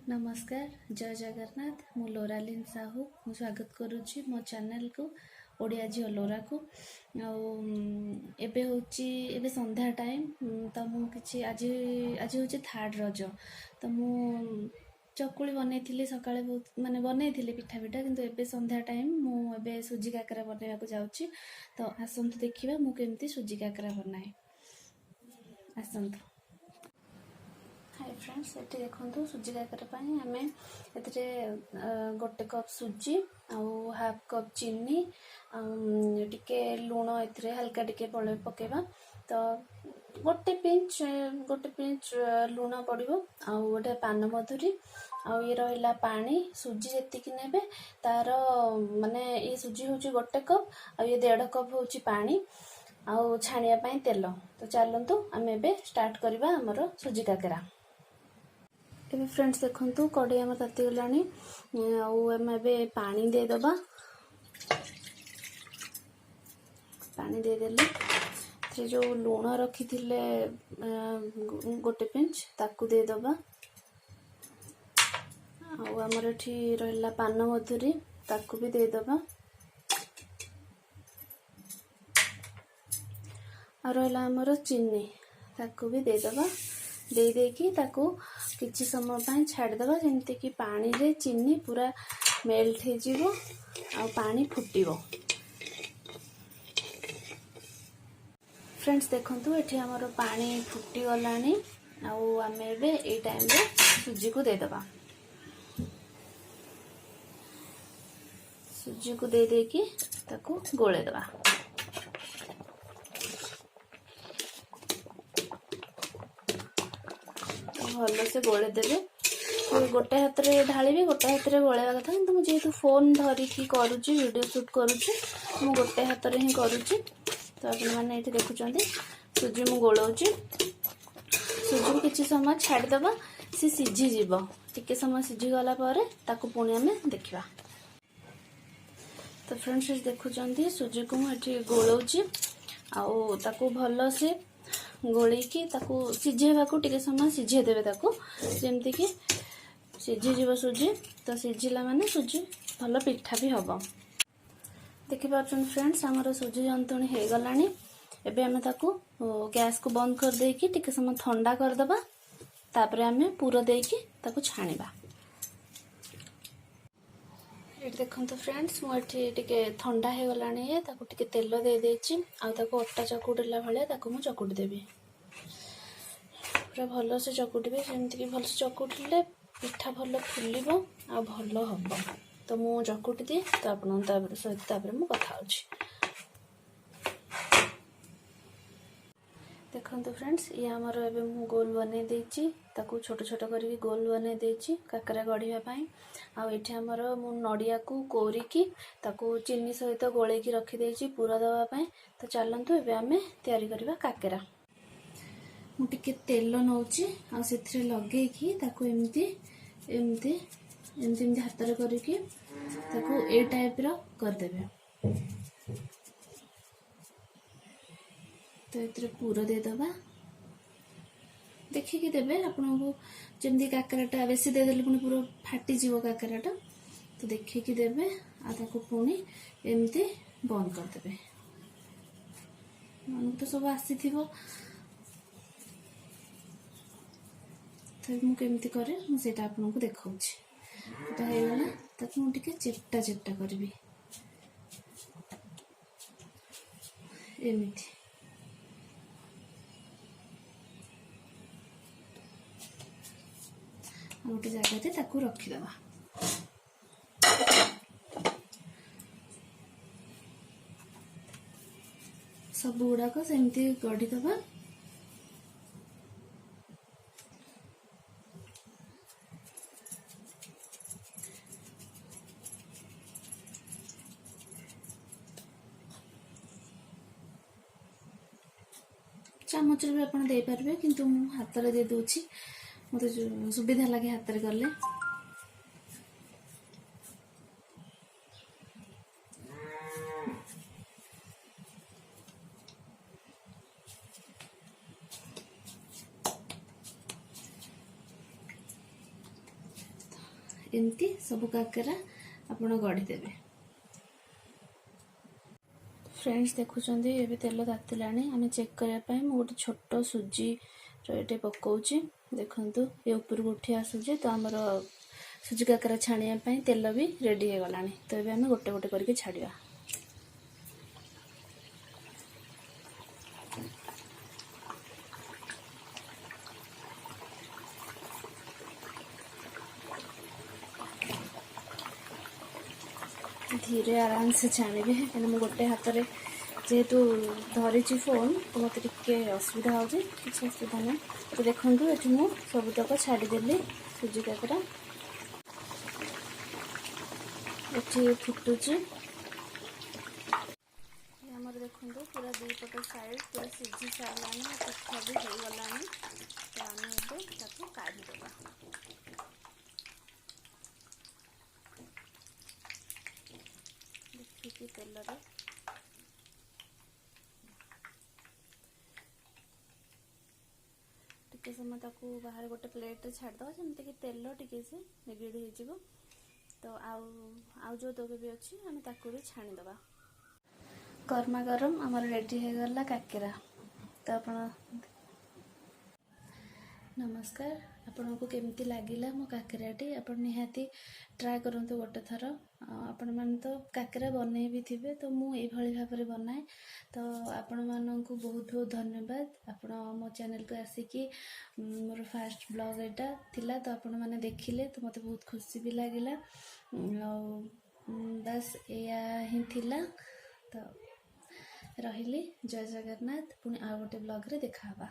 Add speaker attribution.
Speaker 1: नमस्कार जय जगन्नाथ मु लोरालीन साहू मु स्वागत करुच्ची मो चैनल को ओडिया झील लोरा को एबे होची एबे संध्या टाइम तो मु किछि आज आज होची थर्ड रज तो मु चकुली बनै थिली सकाळे बहुत माने बनै थिली पिठा पिठा किंतु एबे संध्या टाइम मु एबे सुजी काकरा बनेबा को जाउची तो आसंतु देखिबा मु केमती सुजी काकरा बनाए आसंतु। हाय फ्रेंड्स ये देखो सुजी काकरा आम ए गोटे कप सुजी आउ हाफ कप चीनी टिके लुण ए हल्का टिके पकेबा तो गोटे पिंच लुण पड़ो आउ गोटे पान मधुरी आउ ये रहा पानी सुजी जी ने तार माने ये सुजी हूँ गोटे कप आ ये 1.5 कप हूँ पानी आउ छाणिया तेल तो चलतु आम ए स्टार्ट करवा आमर सुजी काकरा। एबे फ्रेंड्स देखंतु कड़े आम ताती गलानी आम ए पानी देदबा पानी देदेले से जो लुण रखी थिले गोटे पिंच ताकू देदबा आमर एठी रहला पान मधुरी ताकू भी देदबा आ रहला आमर चीनी ताकू भी देदबा दे देकी ताकू किछि समय पाई छाड़देबा जेमती कि पानी रे चीनी पूरा मेल्ट हो जीवो आ पानी फुटिबो। फ्रेंड्स देखंतु एठी हमर पानी फुटी गलानी आउ आमे एबे ए टाइम रे सुजी को दे देबा सुजी को दे देकी ताकू गोळे देबा भल से गोले देवे गोटे हाथ में ढाली गोटे हाथ में गोलेवा कथा कि मुझे जेहेतु फोन धरिकी करुच्ची वीडियो शूट करुच्ची मु गोटे हाथ में ही करुच्ची तो आपण मैंने ये देखुं सुजी मु गोलाऊँच सुजी को किसी समय छाड़देबा सी सीझीज टिके समय सीझीगला पुणी आम देखा। तो फ्रेंड्स देखुं सुजी को मुझे गोलाऊँच आउ ताकू भल से गोलेकी ताकू सीझेबा को टिके समय सीझे देबे ताकू जेमती कि सीझीज सुजी तो सीझिला माने सुजी भल पिठा भी हम देखि पाछन। फ्रेंड्स आमर सुजी जंतुणी हो गलानी एबे आमे ताकू गैस को बंद कर देकी टिके समय ठंडा कर देबा तापरे आमे पूरा देकी ताकू छाणीबा। ये देखंतु फ्रेंड्स मुझे टिके ठंडा हो गलानी है ताकू टिके तेल दे देछि आ ताकू अट्टा चकुड़िला भले ताकू मु चकुड़ी देबी पूरा भल से चकुड़े जमती कि भल से चकुड़े पिठा भल फुलिबो आ भल हम तो मु चकुटी दिए तो आप सहित मु कथा होछि। देखंतु फ्रेंड्स ये आमर एबे मु गोल बने देछि ताकू छोट छोट करके गोल बने देछि काकरा गढ़िया पई आ एठी आमर मु नडिया को कोरिकी ताकू चीनी सहित गोले की रखी देछि पूरा दवा पई तो चलंतु एबे आमे तयारी करबा काकरा। मु टिके तेल नौची आ सेथरे लगेकी ताकू एमती एमती एमती एमती हाथ रे करके ताकू ए टाइप रो कर देबे तो एतरे पूरा दे दबा देखिकी देबे आपन को जेमती काकराटा बेसी दे देले पुनी पूरा फाटी जीवो काकराटा तो देखिकी देबे आ ताकू पुनी एमती बंद कर देबे मन तो सब आसीथिबो तो मु केमती करे मु सेटा आपन को देखाउछि एटा हे गला ताकू मु टिके चेपटा चेपटा करबी एमिति गोटे जगह ताकू रखीदबा सब गुड़ाक सेमती गढ़ीदबा चामच भी आप दे पारे किंतु मु हाथ रे दे दूची मत सुविधा लगे हाथ रे गले एमती सब काकेरा आपण गढ़ीदेवे। फ्रेंड्स देखुंत ये तेल तातिला आम चेक करने गोटे छोट सुजी ये पकाऊँ। देखु ये ऊपर को उठी आसूचे तो आमर सुजी काकेरा छाणिया तेल भी रेडी हो गला। तो ये आम गोटे गोटे करके छाड़िया। धीरे आराम से छाणि कहीं मुझे गोटे हाथ में जेहेतु धरी फोन तो मत असुविधा हो किसी असुविधा ना। तो देखो ये मुझे सबुतक छाड़देली सुजी काकेरा ये फुटुची आमर देखो पूरा दी पट साइड पूरा सीझी सारा पिठा भी हो गला। तो आम एबे काढ़ीदेवा। देखिए तेल टे समय बाहर गोटे प्लेट छाड़द जमती कि तेल टे से निगेड़ी हो। तो आउ जो तक भी अच्छी आम ताकू भी छाणीदबा। गर्मा गरम आमर रेडी हो गला काकेरा। तो आप नमस्कार आपण को केमती लगिला मो काकेराटी आप निहाती ट्राए करंतु गोटे थर। आपण मान तो काकेरा बनै भी थिबे तो मु एई भली भाबरे बनाए। तो आपण माननकु बहुत बहुत धन्यवाद। आपण मो चैनल को आसिकी मोर फर्स्ट ब्लॉग एटा थिला तो आपण माने देखिले तो मते बहुत खुशी भी लागिला। बस एया ही थिला। तो रहिली जय जगन्नाथ पुणी आ गोटे ब्लॉग रे देखा हबा।